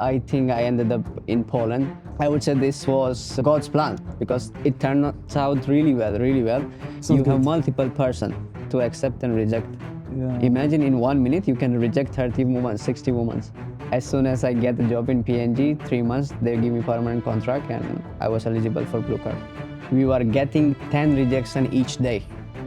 I think I ended up in Poland. I would say this was God's plan because it turned out really well, really well. Sounds You have good. multiple person to accept and reject. Yeah. Imagine in 1 minute you can reject 30 women, 60 women. As soon as I get the job in PNG, 3 months, they give me permanent contract and I was eligible for blue card. We were getting 10 rejection each day.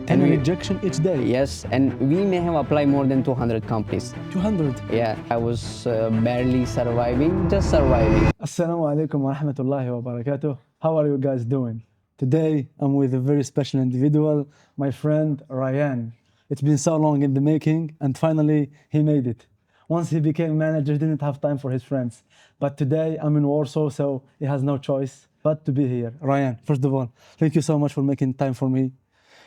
10 we- rejection each day. Yes, and we may have applied more than 200 companies. 200. Yeah, I was barely surviving, just surviving. Assalamu alaikum wa rahmatullahi wa barakatuh. How are you guys doing? Today I'm with a very special individual, my friend Raiyan. It's been so long in the making and finally he made it. Once he became manager, he didn't have time for his friends. But today I'm in Warsaw, so he has no choice but to be here. Raiyan, first of all, thank you so much for making time for me.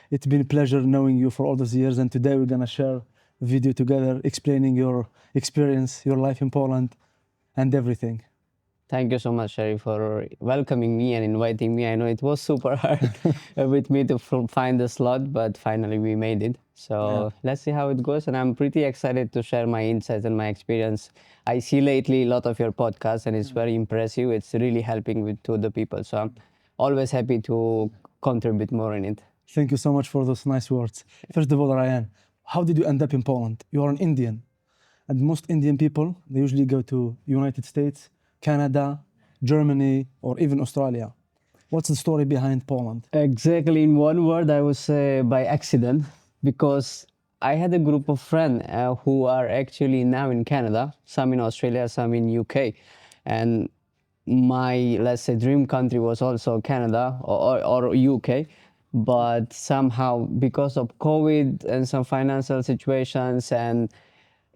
It's been a pleasure knowing you for all those years, and today we're gonna share a video together explaining your experience, your life in Poland, and everything. Thank you so much, Sherry, for welcoming me and inviting me. I know it was super hard with me to find the slot, but finally we made it. So let's see how it goes. And I'm pretty excited to share my insights and my experience. I see lately a lot of your podcasts, and it's very impressive. It's really helping to the people. So I'm always happy to contribute more in it. Thank you so much for those nice words. First of all, Ryan, how did you end up in Poland? You are an Indian, and most Indian people, they usually go to United States, Canada, Germany, or even Australia. What's the story behind Poland? Exactly, in one word, I would say by accident, because I had a group of friends who are actually now in Canada, some in Australia, some in UK, and my, let's say, dream country was also Canada or UK, but somehow because of COVID and some financial situations and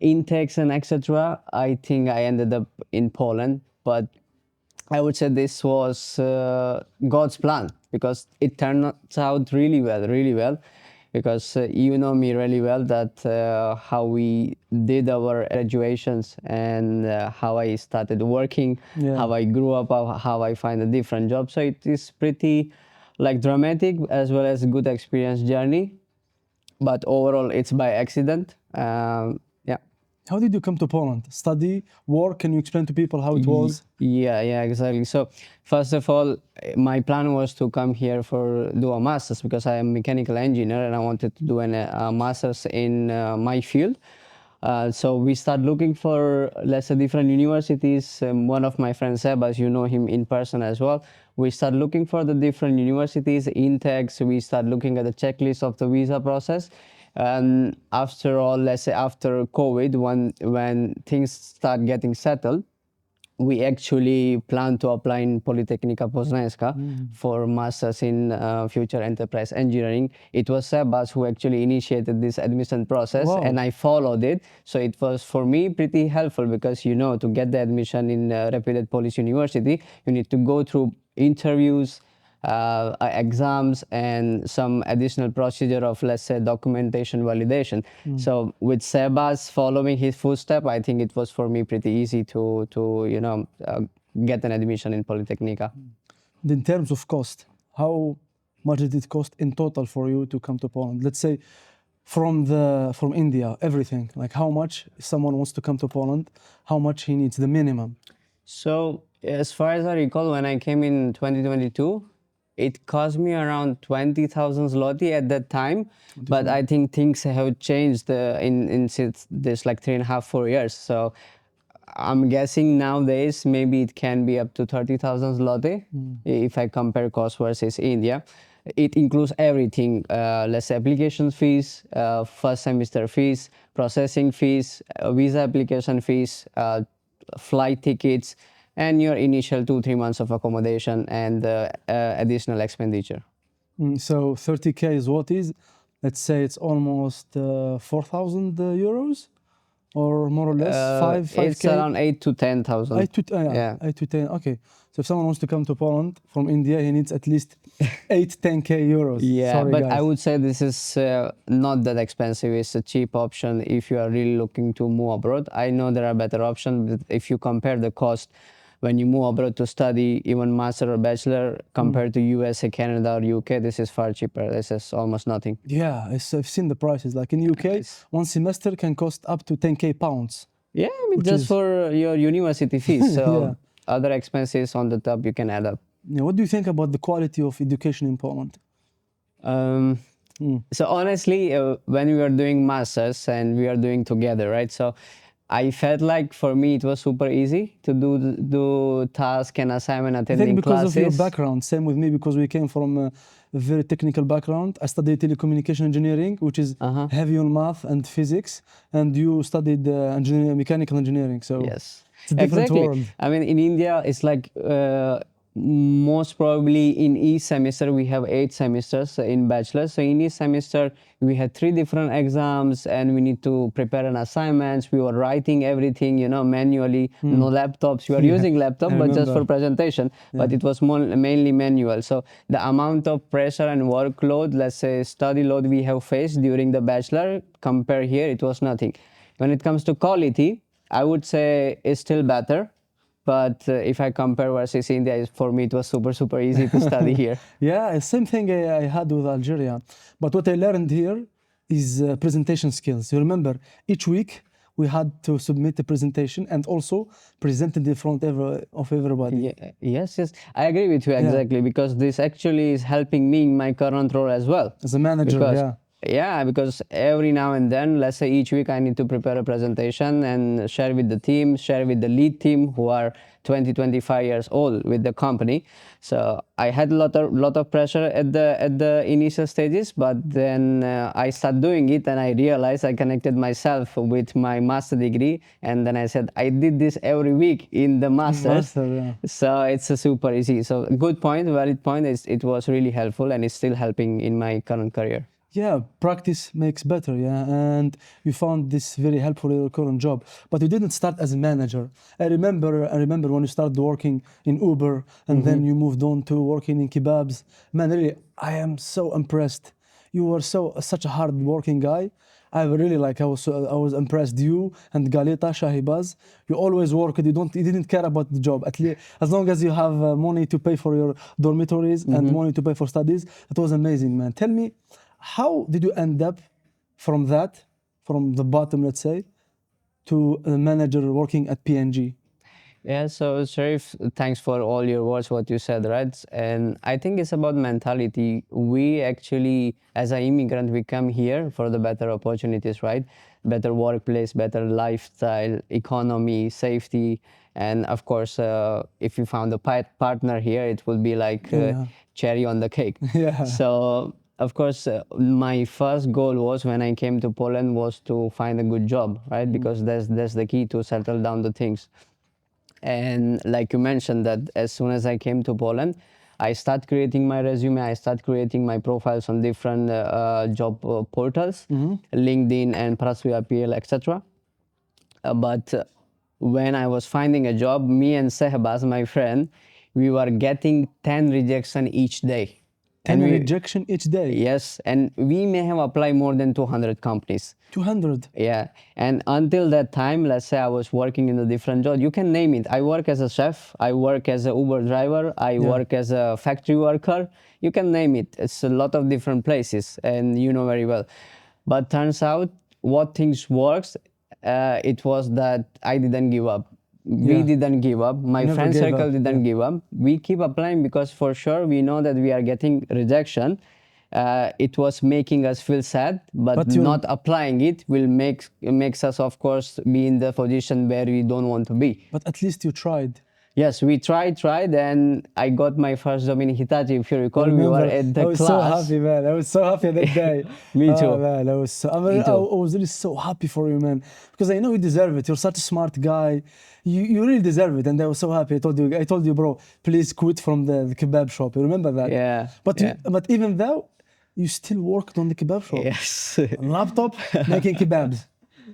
intakes and etc., I think I ended up in Poland. But I would say this was God's plan because it turned out really well, really well. Because you know me really well that how we did our graduations and how I started working, how I grew up, how I find a different job. So it is pretty like dramatic as well as good experience journey. But overall, it's by accident. Yeah. How did you come to Poland? Study, work? Can you explain to people how it was? Yeah, exactly. So first of all, my plan was to come here for do a master's because I am a mechanical engineer and I wanted to do a master's in my field. So we start looking for, let's say, different universities. One of my friends, Sebas, you know him in person as well. We start looking for the different universities, intakes. We start looking at the checklist of the visa process. And after all, let's say after COVID, when things start getting settled, we actually plan to apply in Politechnika Poznańska for masters in future enterprise engineering. It was Sebas who actually initiated this admission process, and I followed it. So it was for me pretty helpful because, you know, to get the admission in a reputed Polish university, you need to go through interviews, exams, and some additional procedure of, let's say, documentation validation. So with Sebas following his footstep, I think it was for me pretty easy to you know, get an admission in Politechnika. In terms of cost, how much did it cost in total for you to come to Poland? Let's say from India, everything, like how much if someone wants to come to Poland, how much he needs, the minimum? So as far as I recall, when I came in 2022, it cost me around 20,000 zloty at that time. But I think things have changed in since this like 3.5, 4 years. So I'm guessing nowadays maybe it can be up to 30,000 zloty if I compare cost versus India. It includes everything, let's say application fees, first semester fees, processing fees, visa application fees, flight tickets, and your initial 2-3 months of accommodation and additional expenditure. So 30K is what is, let's say it's almost 4,000 euros or more or less 5K? It's around 8 to 10,000. 8 to 10, okay. So if someone wants to come to Poland from India, he needs at least 8-10K euros. Yeah, sorry, but guys. I would say this is not that expensive. It's a cheap option if you are really looking to move abroad. I know there are better options, but if you compare the cost when you move abroad to study, even master or bachelor, compared to USA, Canada, or UK, this is far cheaper. This is almost nothing. Yeah, I've seen the prices. Like in UK, one semester can cost up to 10K pounds. Yeah, I mean, which just is for your university fees. yeah. So other expenses on the top you can add up. Yeah. What do you think about the quality of education in Poland? Um, Mm. so honestly, when we were doing masters and we are doing together, right? So I felt like for me it was super easy to do task and assignment, I think attending because of your classes. background, same with me, because we came from a very technical background. I studied telecommunication engineering, which is Uh-huh. heavy on math and physics, and you studied mechanical engineering. So Yes, it's a different exactly. world. I mean, in India, it's like most probably in each semester we have 8 semesters in bachelor. So in each semester we had 3 different exams, and we need to prepare an assignments. We were writing everything, manually. No laptops. We were Yeah, using I laptop, but just for remember. presentation. But Yeah. it was mainly manual. So the amount of pressure and workload, let's say study load, we have faced during the bachelor, compare here, it was nothing. When it comes to quality, I would say it's still better. But if I compare versus India, for me it was super easy to study here. Yeah, same thing I had with Algeria. But what I learned here is presentation skills. You remember, each week we had to submit a presentation and also present it in front of everybody. Yeah, yes, I agree with you Yeah, exactly, because this actually is helping me in my current role as well. as a manager, Because yeah. yeah, because every now and then, let's say each week, I need to prepare a presentation and share with the team, share with the lead team who are 20, 25 years old with the company. So I had a lot of pressure at the initial stages, but then I started doing it and I realized I connected myself with my master degree, and then I said I did this every week in the masters. Master, yeah. So it's a super easy. So good point, valid point. It was really helpful, and it's still helping in my current career. Yeah, practice makes better, yeah. And you found this very helpful in your current job. But you didn't start as a manager. I remember when you started working in Uber and then you moved on to working in kebabs. Man, really, I am so impressed. You were such a hard working guy. I was impressed. You and Galeta Shahibaz, you always worked. You didn't care about the job. At least as long as you have money to pay for your dormitories and money to pay for studies, it was amazing, man. Tell me, how did you end up from that, from the bottom, let's say, to a manager working at PNG? Yeah, so Sharif, thanks for all your words, what you said, right? And I think it's about mentality. We actually, as an immigrant, we come here for the better opportunities, right? Better workplace, better lifestyle, economy, safety, and of course, if you found a partner here, it will be like Oh, yeah. cherry on the cake. Yeah. So of course, my first goal was when I came to Poland was to find a good job, right? Because that's the key to settle down the things. And like you mentioned, that as soon as I came to Poland, I start creating my resume, I start creating my profiles on different job portals, LinkedIn and Pracuja PL, etc. But when I was finding a job, me and Sehbaz, my friend, we were getting 10 rejection each day. 10 And we, rejection each day. yes, and we may have applied more than 200 companies. 200. Yeah, and until that time, let's say I was working in a different job. You can name it. I work as a chef. I work as a Uber driver. I Yeah. work as a factory worker. You can name it. It's a lot of different places, and you know very well. But turns out, what things works, it was that I didn't give up. We Yeah. didn't give up. My Never friend gave circle up. Yeah. didn't give up. We keep applying because for sure we know that we are getting rejection. It was making us feel sad, but But you're, not applying it will makes us, of course, be in the position where we don't want to be. but at least you tried. Yes, we tried, and I got my first job in Hitachi. If you I recall, we were remember. at I the was so class. happy, man. I was so happy that day. Me Oh too. man, Me I too. was really so happy for you, man, because I know you deserve it. You're such a smart guy. You really deserve it, and I was so happy. I told you, bro, please quit from the kebab shop. You remember that? Yeah, But yeah. but even though you still worked on the kebab shop, Yes. on laptop making kebabs,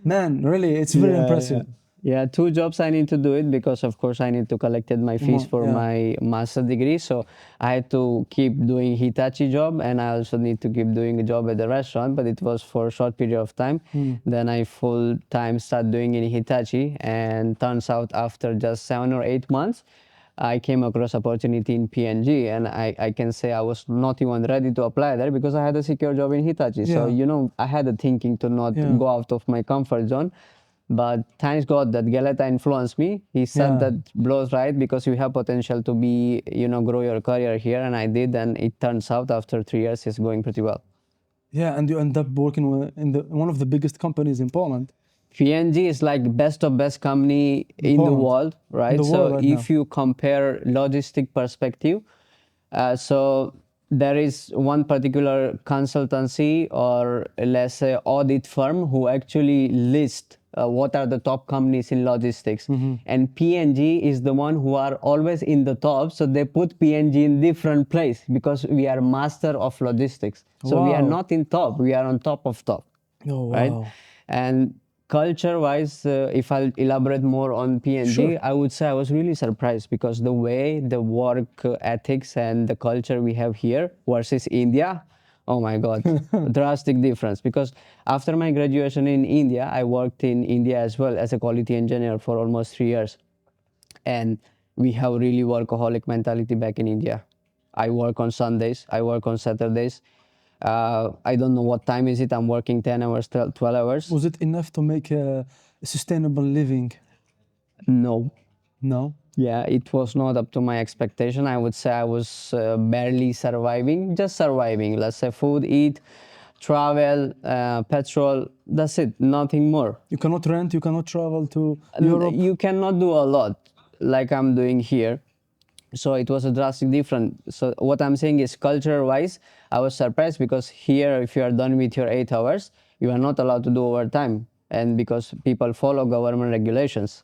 man, really, it's very Yeah, yeah. impressive. Yeah, 2 jobs I need to do it because of course I need to collected my fees for Yeah. my master degree. So I had to keep doing Hitachi job, and I also need to keep doing a job at the restaurant, but it was for a short period of time. Then I full time start doing in Hitachi, and turns out after just 7 or 8 months, I came across opportunity in PNG, and I can say I was not even ready to apply there because I had a secure job in Hitachi. So, Yeah. I had a thinking to not Yeah. go out of my comfort zone. But thanks God that Galata influenced me. He said Yeah. that blows right because you have potential to be, grow your career here, and I did, and it turns out after 3 years it's going pretty well. Yeah, and you end up working in one of the biggest companies in Poland. PNG is like best of best company In in the Poland. world, In right? the world So right now. if you compare logistic perspective, so there is one particular consultancy or let's say audit firm who actually list what are the top companies in logistics, and PNG is the one who are always in the top. So they put PNG in different place because we are master of logistics. So we are Wow. not in top, we are on top of top, Oh, right? wow. And culture wise, if I'll elaborate more on Sure. PNG, I would say I was really surprised because the way the work ethics and the culture we have here versus India, oh my God, drastic difference. Because after my graduation in India, I worked in India as well as a quality engineer for almost 3 years. And we have really workaholic mentality back in India. I work on Sundays, I work on Saturdays. I don't know what time is it. I'm working 10 hours, 12 hours. Was it enough to make a sustainable living? No. No. Yeah, it was not up to my expectation. I would say I was barely surviving, just surviving. Let's say food, eat, travel, petrol. That's it, nothing more. You cannot rent, you cannot travel to And Europe. you cannot do a lot like I'm doing here. So it was a drastic difference. So what I'm saying is culture wise, I was surprised because here, if you are done with your 8 hours, you are not allowed to do overtime. And because people follow government regulations,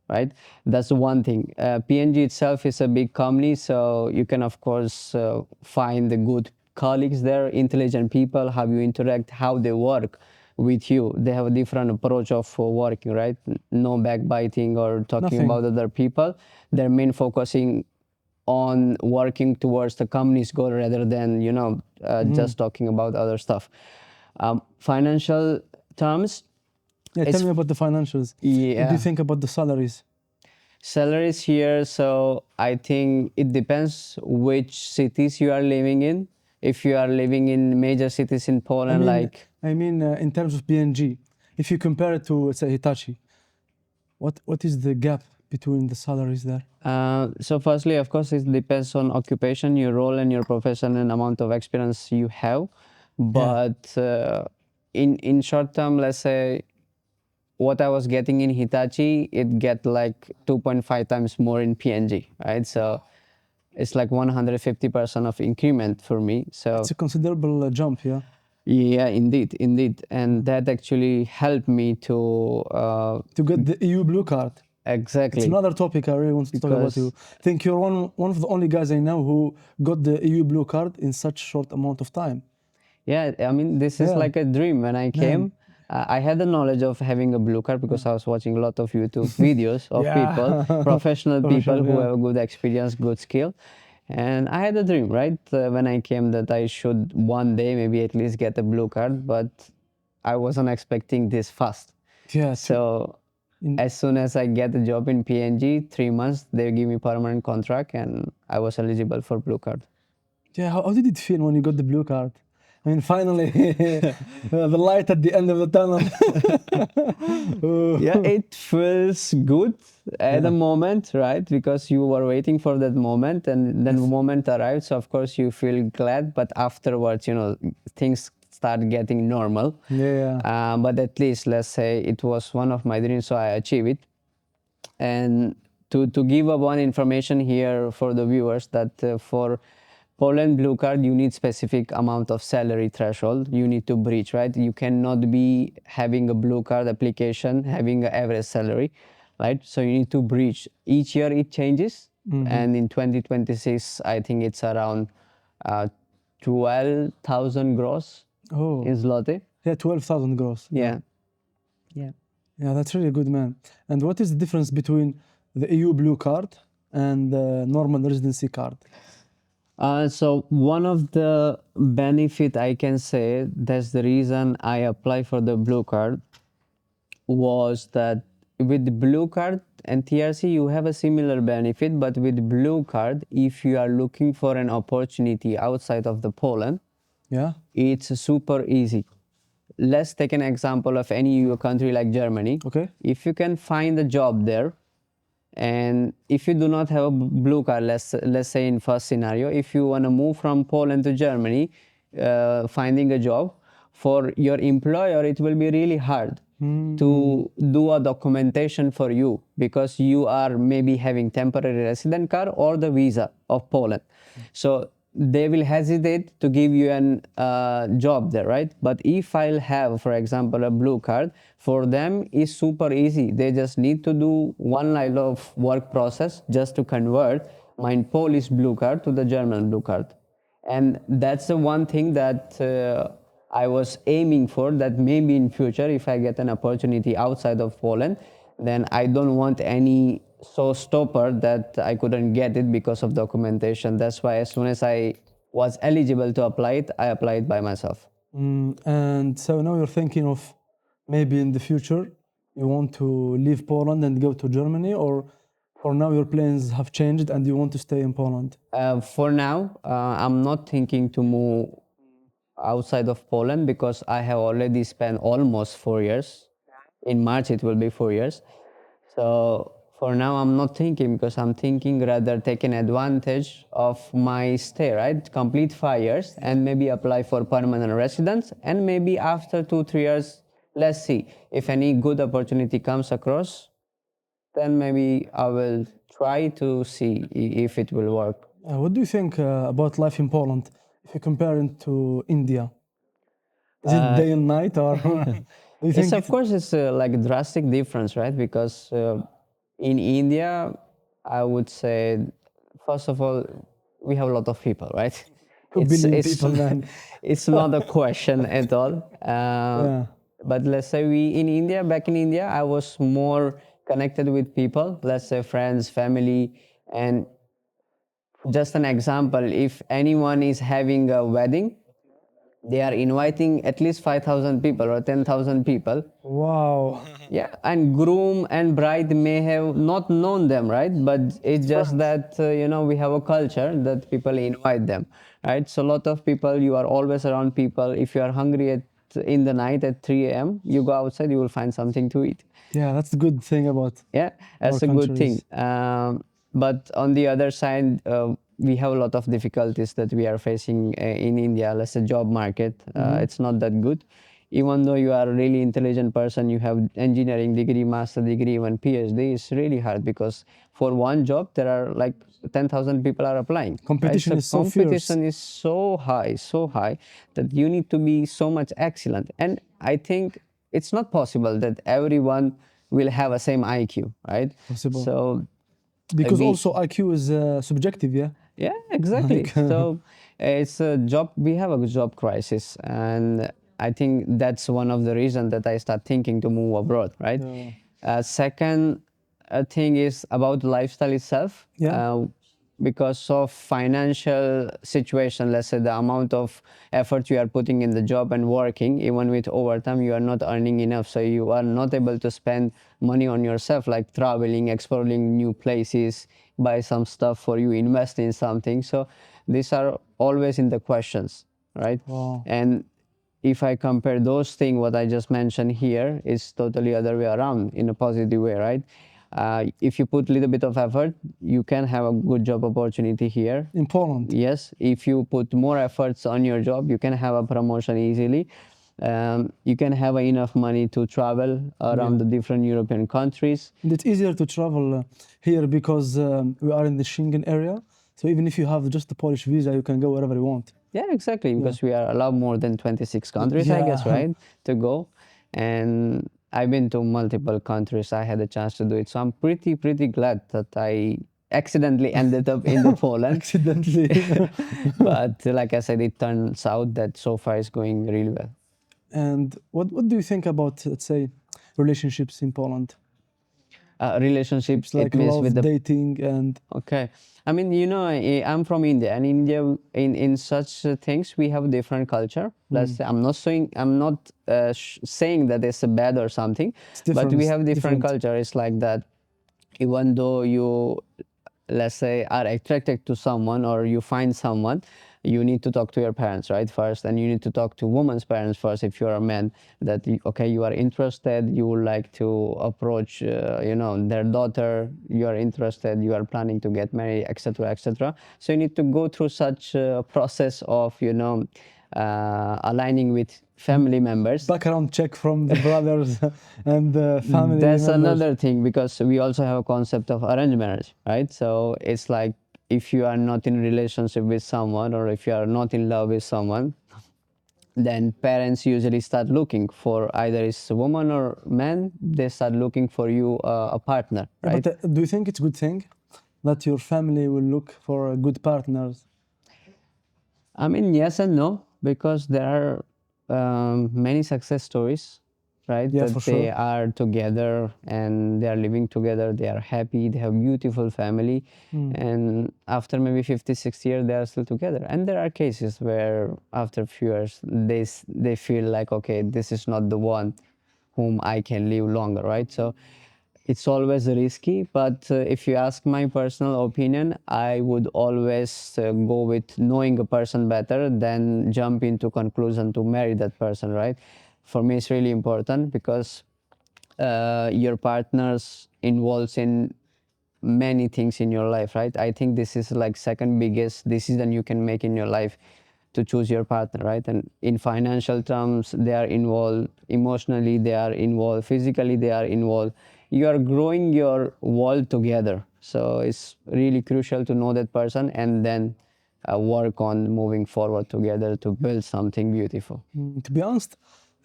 right? That's one thing. PNG itself is a big company, so you can of course find the good colleagues there, intelligent people, how you interact, how they work with you. They have a different approach of working, right? No backbiting or talking Nothing. about other people. Their main focusing on working towards the company's goal rather than just talking about other stuff. Financial terms, Yeah, tell it's me about the financials. What do you yeah. think about the salaries? Salaries here, so I think it depends which cities you are living in. If you are living in major cities in I Poland, mean, like in terms of PNG, if you compare it to, say, Hitachi, what is the gap between the salaries there? so firstly, of course, it depends on occupation, your role and your profession and amount of experience you have. Yeah. But in short term, let's say what I was getting in Hitachi, it get like 2.5 times more in PNG, right? So it's like 150% of increment for me. It's So a considerable jump, yeah. yeah, indeed, indeed, and that actually helped me to To get the EU blue card. It's exactly another topic I really want to talk about you. because I think you're one of the only guys I know who got the EU blue card in such short amount of time. yeah, I mean this is Yeah, like a dream. When I man. came, I had the knowledge of having a blue card because I was watching a lot of YouTube videos of people, Yeah. professional people Professional, who yeah. have a good experience, good skill. And I had a dream, right? When I came that I should one day maybe at least get a blue card, but I wasn't expecting this fast. Yeah, So in, as soon as I get a job in PNG, 3 months, they give me permanent contract and I was eligible for blue card. yeah, how did it feel when you got the blue card? I mean, finally, the light at the end of the tunnel. Yeah, it feels good at the Yeah, moment, right? Because you were waiting for that moment and then the yes. moment arrives, so of course you feel glad, but afterwards, things start getting normal. Yeah, But at least, let's say it was one of my dreams, so I achieved it. And to give up one information here for the viewers that for Poland blue card you need specific amount of salary threshold you need to breach, right? You cannot be having a blue card application having an average salary, right? So you need to breach. Each year it changes, and in 2026 I think it's around 12,000 gross Oh, in zloty. yeah, 12,000 gross. Yeah. Yeah, yeah. Yeah, that's really good, man. And what is the difference between the EU blue card and the normal residency card? So one of the benefit I can say that's the reason I apply for the blue card was that with the blue card and TRC you have a similar benefit, but with blue card if you are looking for an opportunity outside of the Poland, Yeah. it's super easy. let's take an example of any EU country like Germany. Okay. If you can find a job there, and if you do not have a blue card, let's say in first scenario, if you want to move from Poland to Germany, finding a job for your employer, it will be really hard to do a documentation for you, because you are maybe having temporary resident card or the visa of Poland. So they will hesitate to give you an job there, right? But if I'll have, for example, a blue card, for them is super easy. They just need to do one line of work process just to convert my Polish blue card to the German blue card. And that's the one thing that I was aiming for, that maybe in future, if I get an opportunity outside of Poland, then I don't want any stopper that I couldn't get it because of documentation. That's why as soon as I was eligible to apply it, I applied by myself. And so now you're thinking of maybe in the future you want to leave Poland and go to Germany, or for now your plans have changed and you want to stay in Poland? For now, I'm not thinking to move outside of Poland, because I have already spent almost 4 years. In March, it will be 4 years. So for now, I'm not thinking, because I'm thinking rather taking advantage of my stay, right? Complete 5 years and maybe apply for permanent residence. And maybe after 2, 3 years, let's see if any good opportunity comes across, then maybe I will try to see if it will work. What do you think about life in Poland if you compare it to India? Is it day and night, or do you think Of course, it's like a drastic difference, right? Because in India, I would say, first of all, we have a lot of people, right? 2 billion people, man? It's not a question at all. Yeah. But let's say back in India, I was more connected with people, let's say friends, family. And just an example, if anyone is having a wedding, they are inviting at least 5,000 people or 10,000 people. Wow. Yeah, and groom and bride may have not known them, right? But it's just that, we have a culture that people invite them, right? So a lot of people, you are always around people. If you are hungry in the night at 3 a.m., you go outside, you will find something to eat. Yeah, that's the good thing about Yeah, that's a our good thing. countries. But on the other side, we have a lot of difficulties that we are facing in India. Let's say job market, it's not that good. Even though you are a really intelligent person, you have engineering degree, master degree, even PhD, it's really hard, because for one job there are like 10,000 people are applying. Right? Competition is so fierce. Competition is so high that you need to be so much excellent. And I think it's not possible that everyone will have a same IQ, right? Possible. So Because we- also IQ is subjective, yeah? yeah, exactly. So it's a job. We have a job crisis, and I think that's one of the reasons that I start thinking to move abroad. Right. Yeah. Second thing is about lifestyle itself. Yeah. Because of financial situation, let's say the amount of effort you are putting in the job and working, even with overtime, you are not earning enough. So you are not able to spend money on yourself, like traveling, exploring new places, buy some stuff for you, invest in something. So these are always in the questions, right? Wow. And if I compare those things, what I just mentioned here is totally other way around in a positive way, right? If you put a little bit of effort, you can have a good job opportunity here. In Poland. Yes, if you put more efforts on your job, you can have a promotion easily. You can have enough money to travel around the different European countries. And it's easier to travel here because we are in the Schengen area. So even if you have just the Polish visa, you can go wherever you want. Yeah, exactly, because we are allowed more than 26 countries, I guess, Yeah. right, to go. And I've been to multiple countries. I had a chance to do it. So I'm pretty glad that I accidentally ended up in the Poland. Accidentally. But like I said, it turns out that so far it's going really well. And what do you think about, let's say, relationships in Poland? Relationships, Like it means love, with the dating, and okay. I mean, I'm from India, and India, in such things, we have different culture. Let's say, I'm not saying that it's a bad or something, but we different- have different different. culture. It's like that. Even though you let's say, are attracted to someone or you find someone, you need to talk to your parents, right, first, and you need to talk to woman's parents first if you're a man, that okay, you are interested, you would like to approach their daughter, you are interested, you are planning to get married, etc., etc. So you need to go through such a process of aligning with family members. Background check from the brothers and the family That's members. another thing, because we also have a concept of arranged marriage, right? So it's like, if you are not in relationship with someone, or if you are not in love with someone, then parents usually start looking for, either it's a woman or man, they start looking for you a partner, Yeah, right? but do you think it's a good thing that your family will look for good partners? I mean, yes and no, because there are many success stories, right? Yeah, for That they sure. are together and they are living together, they are happy, they have beautiful family, and after maybe 50, 60 years, they are still together. And there are cases where after a few years, they feel like, okay, this is not the one whom I can live longer, right? So it's always risky, but if you ask my personal opinion, I would always go with knowing a person better than jump into conclusion to marry that person, right? For me, it's really important, because your partners involves in many things in your life, right? I think this is like second biggest decision you can make in your life, to choose your partner, right? And in financial terms, they are involved, emotionally they are involved, physically they are involved. You are growing your world together, so it's really crucial to know that person, and then work on moving forward together to build something beautiful. To be honest,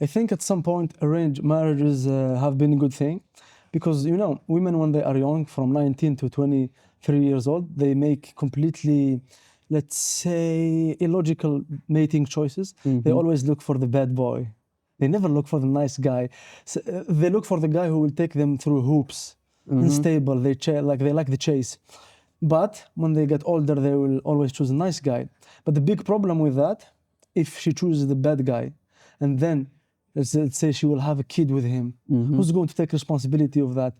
I think at some point arranged marriages have been a good thing, because women when they are young, from 19 to 23 years old, they make completely, let's say, illogical mating choices. They always look for the bad boy. They never look for the nice guy. So, they look for the guy who will take them through hoops, unstable. They like the chase. But when they get older, they will always choose a nice guy. But the big problem with that, if she chooses the bad guy, and then let's say she will have a kid with him, who's going to take responsibility of that?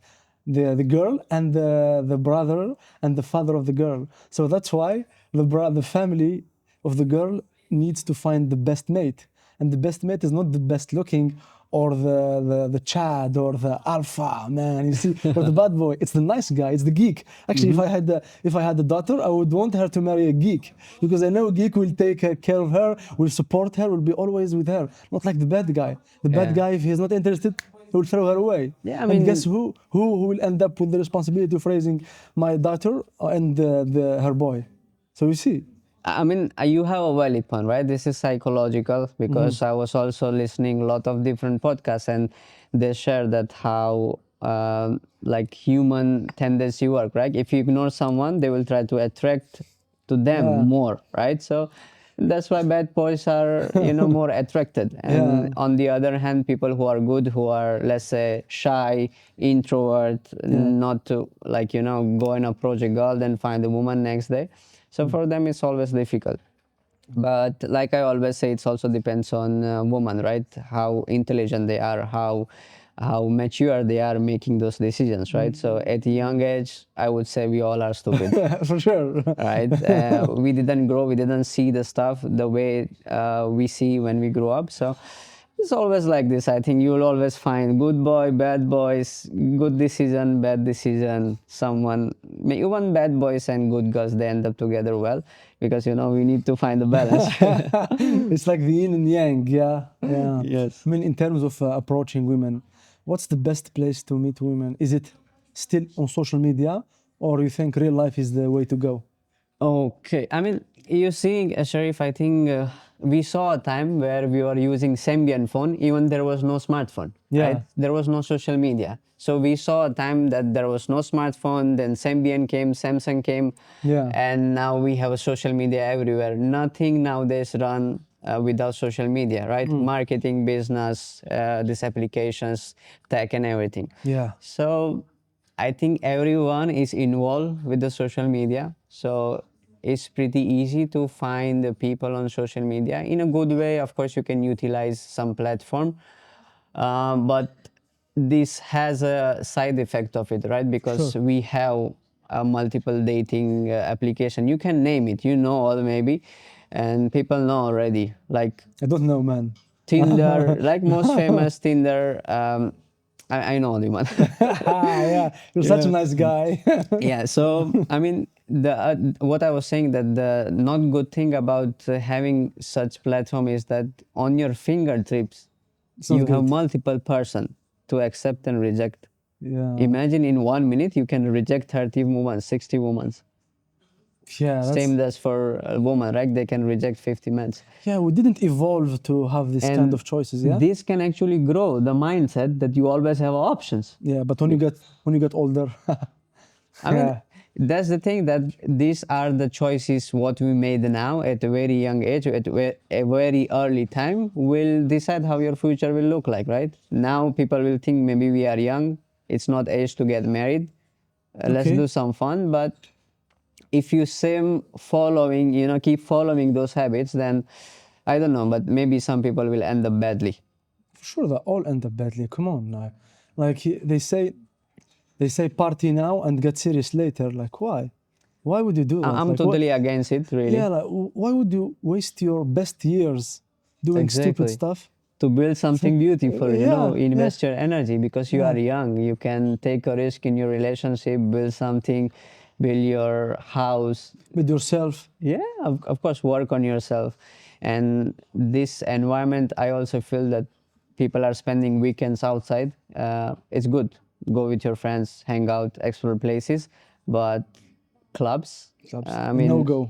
The girl and the brother and the father of the girl. So that's why the family of the girl needs to find the best mate, and the best mate is not the best looking, or the Chad, or the alpha man, you see, or the bad boy. It's the nice guy. It's the geek. Actually, if I had a daughter, I would want her to marry a geek, because I know a geek will take care of her, will support her, will be always with her. Not like the bad guy. The bad Yeah. guy, if he's not interested, he will throw her away. Yeah, I And mean, guess who will end up with the responsibility of raising my daughter and her boy? So you see. You have a valid point, right? This is psychological, because I was also listening a lot of different podcasts, and they share that how like human tendency work, right? If you ignore someone, they will try to attract to them Yeah. more, right? So that's why bad boys are, more attracted. Yeah. And on the other hand, people who are good, who are, let's say, shy, introvert, Yeah. not to, like, go and approach a girl, then find a woman next day. So for them, it's always difficult. But like I always say, it also depends on woman, right? How intelligent they are, how mature they are making those decisions, right? So at a young age, I would say we all are stupid, For sure. right? We didn't grow, we didn't see the stuff the way we see when we grow up. So it's always like this. I think you will always find good boy, bad boys, good decision, bad decision. Even bad boys and good girls, they end up together well, because we need to find the balance. It's like the yin and yang, yeah, yeah. Yes. I mean, in terms of approaching women, what's the best place to meet women? Is it still on social media, or you think real life is the way to go? Okay, you see, Sharif, I think we saw a time where we were using Symbian phone, even there was no smartphone, right? Yeah. There was no social media. So we saw a time that there was no smartphone, then Symbian came, Samsung came, Yeah. and now we have a social media everywhere. Nothing nowadays run without social media, right? Marketing, business, these applications, tech, and everything. Yeah. So I think everyone is involved with the social media. So it's pretty easy to find the people on social media. In a good way, of course, you can utilize some platform. But this has a side effect of it, right? Because Sure. we have multiple dating application. You can name it, you know, all maybe, and people know already. Like I don't know, man. Tinder, like most famous Tinder. I know the one. Yeah, you're such a Yeah. nice guy. Yeah. So I mean, the what I was saying, that the not good thing about having such platform is that on your fingertips It's not you have good. multiple person to accept and reject. Yeah, Imagine in 1 minute you can reject 30 women, 60 women. yeah, Same as for a woman, right? They can reject 50 men. yeah. We didn't evolve to have this kind And of choices. Yeah, this can actually grow the mindset that you always have options. yeah. But when you get older, I mean, yeah, that's the thing, that these are the choices what we made now at a very young age, at a very early time, will decide how your future will look like, right? Now people will think maybe we are young, it's not age to get married, let's okay, do some fun. But if you same following, keep following those habits, then I don't know, but maybe some people will end up badly. for sure that all end up badly. Come on, like they say party now and get serious later. Like why? Why would you do that? I'm Like what? totally against it, Yeah, really. like why would you waste your best years doing stupid Exactly. stuff? To build something beautiful, Yeah, yeah. invest your energy, because you Yeah, are young. You can take a risk in your relationship, build something, build your house. with yourself. Yeah, of course, work on yourself. And this environment, I also feel that people are spending weekends outside. It's good. Go with your friends, hang out, explore places. But clubs, Clubs, I no mean, go.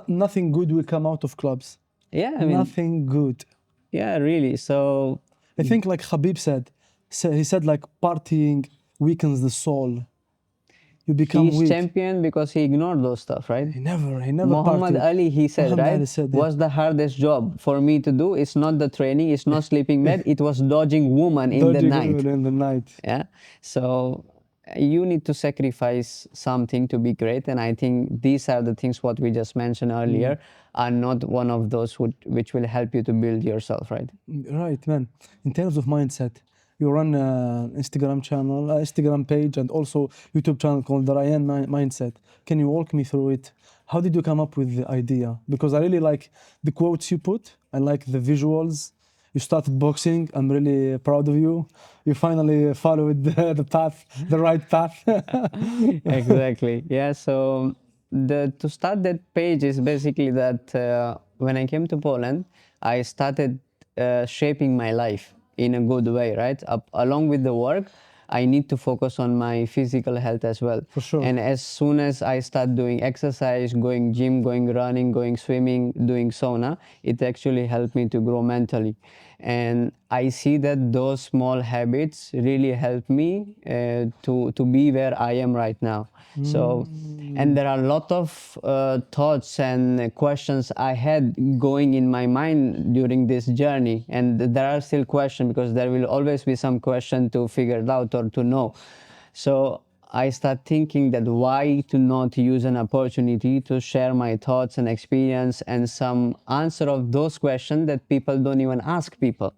Nothing good will come out of clubs. yeah, I mean, Nothing good. yeah, really. So I think like Habib said, he said like partying weakens the soul. You become he's weak. champion because he ignored those stuff, right? He never Muhammad partied. Ali, he said, Muhammad right? Ali said, yeah. What's the hardest job for me to do? It's not the training, it's not sleeping bed, it was dodging woman in the Dodging night. women in the night. Yeah. So you need to sacrifice something to be great. And I think these are the things what we just mentioned earlier are not one of those which will help you to build yourself, right? Right, man. In terms of mindset, you run an Instagram channel, Instagram page, and also YouTube channel called the Raiyan Mindset. Can you walk me through it? How did you come up with the idea? Because I really like the quotes you put. I like the visuals. You started boxing. I'm really proud of you. You finally followed the path, the right path. Exactly. Yeah. So the to start that page is basically that when I came to Poland, I started shaping my life in a good way, right? Along with the work, I need to focus on my physical health as well. For sure. And as soon as I start doing exercise, going gym, going running, going swimming, doing sauna, it actually helped me to grow mentally. And I see that those small habits really help me to be where I am right now. So, and there are a lot of thoughts and questions I had going in my mind during this journey, and there are still questions, because there will always be some question to figure it out or to know. So I start thinking that why to not use an opportunity to share my thoughts and experience and some answer of those questions that people don't even ask people.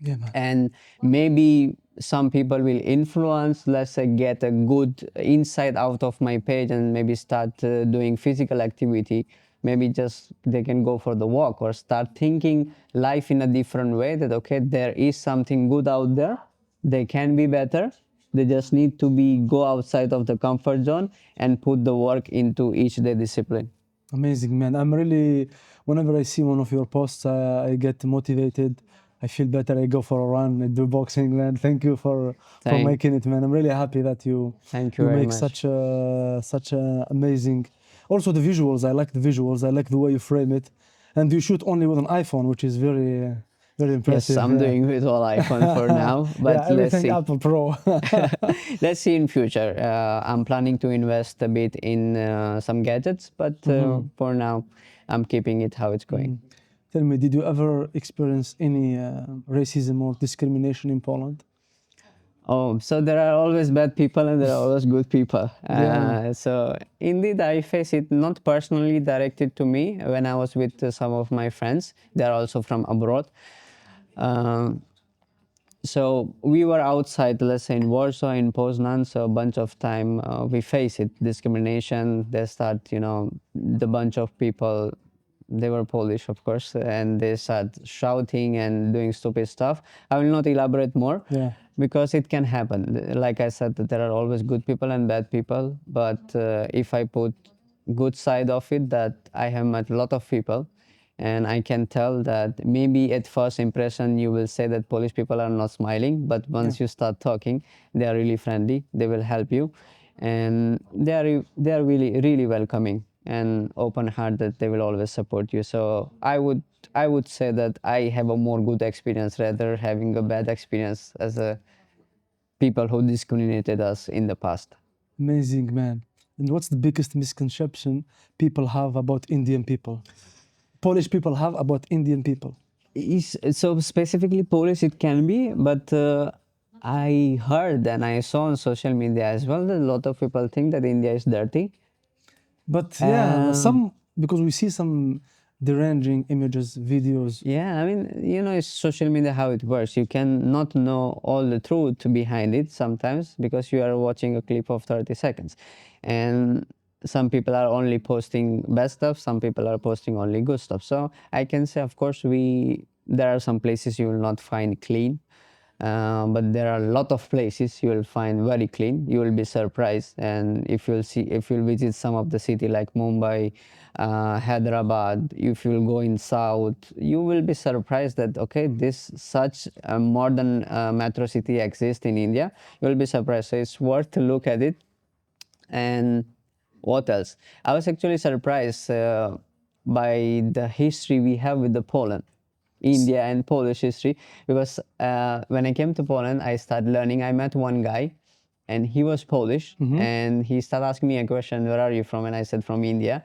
Yeah, man. And maybe some people will influence, let's say, get a good insight out of my page and maybe start doing physical activity. Maybe just they can go for the walk or start thinking life in a different way, that okay, there is something good out there, they can be better, they just need to be go outside of the comfort zone and put the work into each day discipline. Amazing, man. I'm really, whenever I see one of your posts, I get motivated. I feel better. I go for a run. I do boxing, man. Thank you for Thank, making it, man. I'm really happy that you thank you you very make much. such a amazing. Also the visuals. I like the visuals. I like the way you frame it, and you shoot only with an iPhone, which is very Yes, impressive. I'm Yeah, doing with all iPhone for now, yeah. but let's Everything see. Apple Pro. Let's see in future. I'm planning to invest a bit in some gadgets, but for now, I'm keeping it how it's going. Tell me, did you ever experience any racism or discrimination in Poland? Oh, so there are always bad people and there are always good people. Yeah. So indeed, I face it not personally directed to me when I was with some of my friends. They're also from abroad. Um, So we were outside, let's say in Warsaw, in Poznan. So a bunch of time we face it, discrimination. They start, the bunch of people, they were Polish, of course, and they start shouting and doing stupid stuff. I will not elaborate more Yeah. because it can happen. Like I said, that there are always good people and bad people. But if I put good side of it, that I have met a lot of people, and I can tell that maybe at first impression you will say that Polish people are not smiling, but once you start talking, they are really friendly. They will help you, and they are really welcoming and open-hearted. They will always support you. So I would say that I have a more good experience rather having a bad experience as a people who discriminated us in the past. Amazing, man. And what's the biggest misconception people have about Indian people? Polish people have about Indian people? So specifically Polish it can be, but I heard and I saw on social media as well that a lot of people think that India is dirty. But yeah, Um, some, because we see some deranging images, videos. Yeah, I mean, it's social media how it works. You can not know all the truth behind it sometimes because you are watching a clip of 30 seconds. And some people are only posting bad stuff, some people are posting only good stuff. So I can say, of course, there are some places you will not find clean. But there are a lot of places you will find very clean. You will be surprised, and if you'll visit some of the city like Mumbai, Hyderabad, if you'll go in south, you will be surprised that okay, this such a modern metro city exists in India. You will be surprised. So it's worth to look at it. And what else? I was actually surprised by the history we have with the Poland, India and Polish history, because when I came to Poland, I started learning. I met one guy, and he was Polish, and he started asking me a question, "Where are you from?" And I said, "From India,"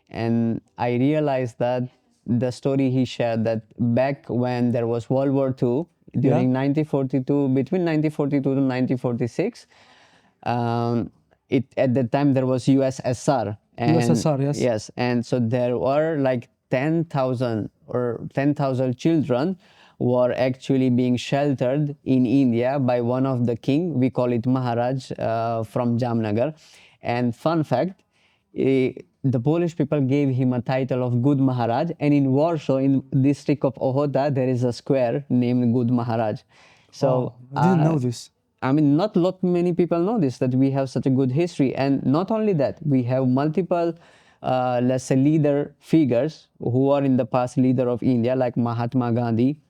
and I realized that the story he shared that back when there was World War II Yeah. during 1942, between 1942 to 1946, at that time there was USSR, and USSR, yes. yes, and so there were like 10,000 children were actually being sheltered in India by one of the king. We call it Maharaj from Jamnagar. And fun fact, the Polish people gave him a title of Good Maharaj, and in Warsaw, in district of Ochota, there is a square named Good Maharaj. So Wow, I didn't know this. I mean, not a lot many people know this, that we have such a good history. And not only that, we have multiple, let's say, leader figures who are in the past leader of India, like Mahatma Gandhi,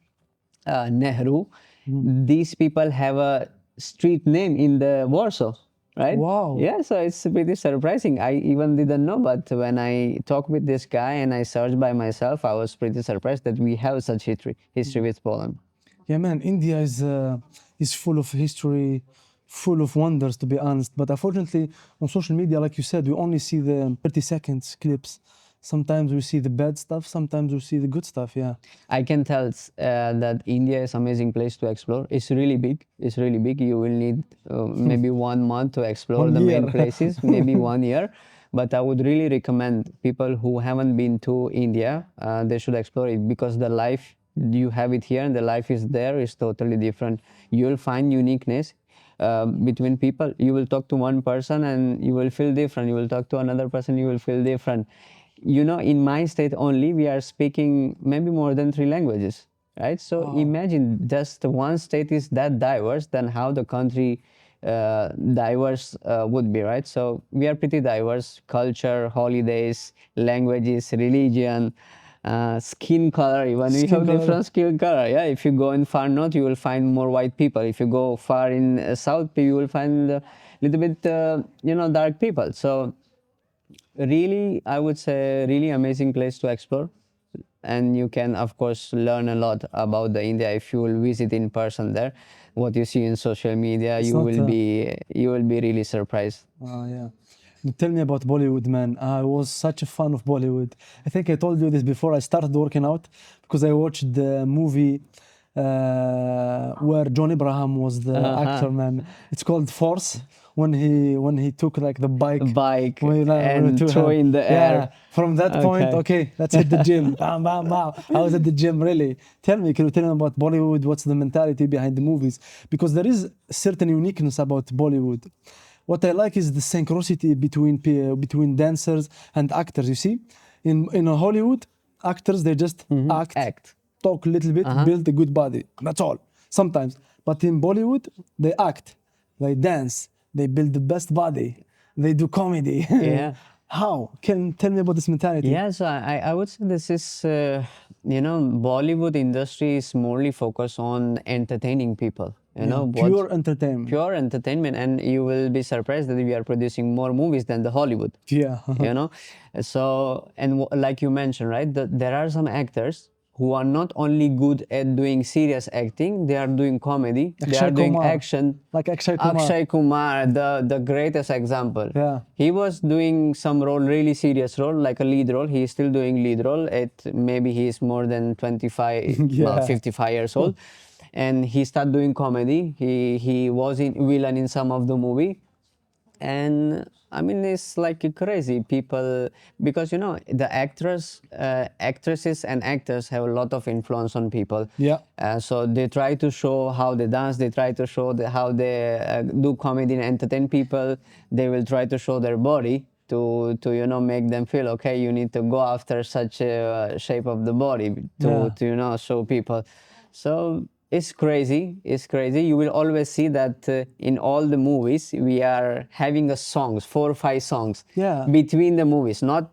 Nehru. These people have a street name in the Warsaw, right? Wow. Yeah, so it's pretty surprising. I even didn't know, but when I talked with this guy and I searched by myself, I was pretty surprised that we have such history with Poland. Yeah, man, India is full of history, full of wonders, to be honest. But unfortunately, on social media, like you said, we only see the 30 seconds clips. Sometimes we see the bad stuff, sometimes we see the good stuff, yeah. I can tell that India is amazing place to explore. It's really big. It's really big. You will need maybe 1 month to explore 1 the year. main places, maybe 1 year. But I would really recommend people who haven't been to India, they should explore it because the life you have it here and the life is there is totally different. You'll find uniqueness between people. You will talk to one person and you will feel different. You will talk to another person, you will feel different. In my state only, we are speaking maybe more than 3 languages, right? So Wow. imagine just one state is that diverse, then how the country diverse would be, right? So we are pretty diverse: culture, holidays, languages, religion, skin color. Even we Skin have color. different skin color. Yeah, if you go in far north, you will find more white people. If you go far in south, you will find a little bit, dark people. So really, I would say really amazing place to explore, and you can of course learn a lot about the India if you will visit in person there. What you see in social media, It's you not, will be really surprised. yeah. Tell me about Bollywood, man. I was such a fan of Bollywood. I think I told you this before I started working out because I watched the movie where John Abraham was the actor, man. It's called Force. When he took like the bike, Bike with and two throw hands. in the Yeah, air. from that point, Okay. okay, let's hit the gym. Bam, bam, bam. I was at the gym, really. Can you tell me about Bollywood? What's the mentality behind the movies? Because there is certain uniqueness about Bollywood. What I like is the synchronicity between dancers and actors. You see, in Hollywood, actors they just Act. talk a little bit, build a good body. That's all. Sometimes, but in Bollywood, they act, they dance, they build the best body, they do comedy. Yeah. How? Can tell me about this mentality? Yeah, so I would say this is, Bollywood industry is morely focused on entertaining people. You Yeah, know, what pure entertainment. pure entertainment, and you will be surprised that we are producing more movies than the Hollywood. Yeah. You know, so and like you mentioned, right, there are some actors who are not only good at doing serious acting, they are doing comedy, they Akshay are doing Kumar. action. Like Akshay Kumar. Akshay Kumar, the greatest example. Yeah. He was doing some role, really serious role, like a lead role. He is still doing lead role. Maybe he is more than 25, Yeah. 55 years old, and he started doing comedy. He was in villain in some of the movie, and I mean it's like crazy people, because the actresses and actors have a lot of influence on people. Yeah. So they try to show how they dance, they try to show how they do comedy and entertain people. They will try to show their body to make them feel okay. You need to go after such a shape of the body Yeah. to show people. So it's crazy. It's crazy. You will always see that in all the movies we are having a songs, 4 or 5 songs Yeah. between the movies. Not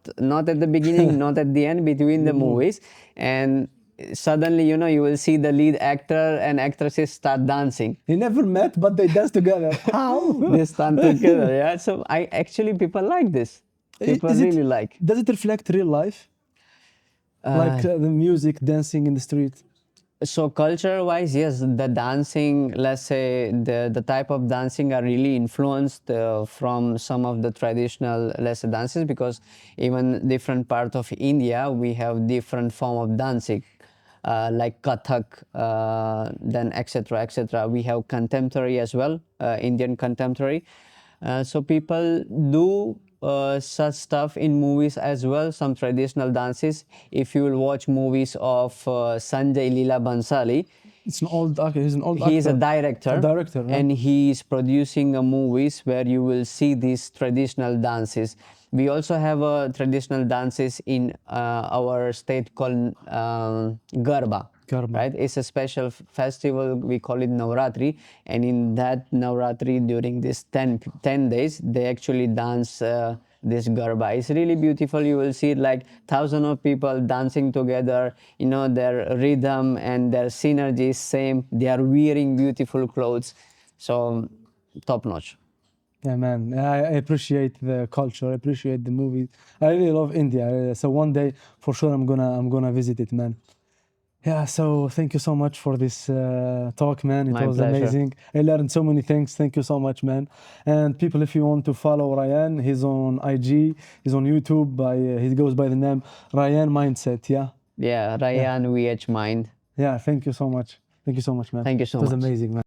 at the beginning, not at the end. Between the movies, and suddenly you will see the lead actor and actresses start dancing. They never met, but they dance together. How? They stand together. Yeah. So people like this. People Is it? really like. Does it reflect real life? Like the music, dancing in the street. So culture-wise, yes, the dancing, let's say the type of dancing are really influenced from some of the traditional, let's say, dances, because even different part of India, we have different form of dancing, like Kathak, then etc. etc. We have contemporary as well, Indian contemporary. So people do such stuff in movies as well, some traditional dances. If you will watch movies of Sanjay Leela Bhansali, It's an old actor. He's an old he is a actor. director, A director, yeah. and he is producing movies where you will see these traditional dances. We also have traditional dances in our state called Garba. Garba. Right? It's a special festival. We call it Navratri, and in that Navratri, during this 10 days, they actually dance this Garba. It's really beautiful. You will see like thousands of people dancing together. Their rhythm and their synergy is same. They are wearing beautiful clothes. So top notch. Yeah, man. I appreciate the culture. I appreciate the movies. I really love India. So one day, for sure, I'm gonna visit it, man. Yeah. So thank you so much for this talk, man. It My was pleasure. amazing. I learned so many things. Thank you so much, man. And people, if you want to follow Raiyan, he's on IG. He's on YouTube. He goes by the name Raiyan Mindset. Yeah. Yeah, Raiyan VH Mind. Yeah. Thank you so much. Thank you so much, man. Thank you so It was much. amazing, man.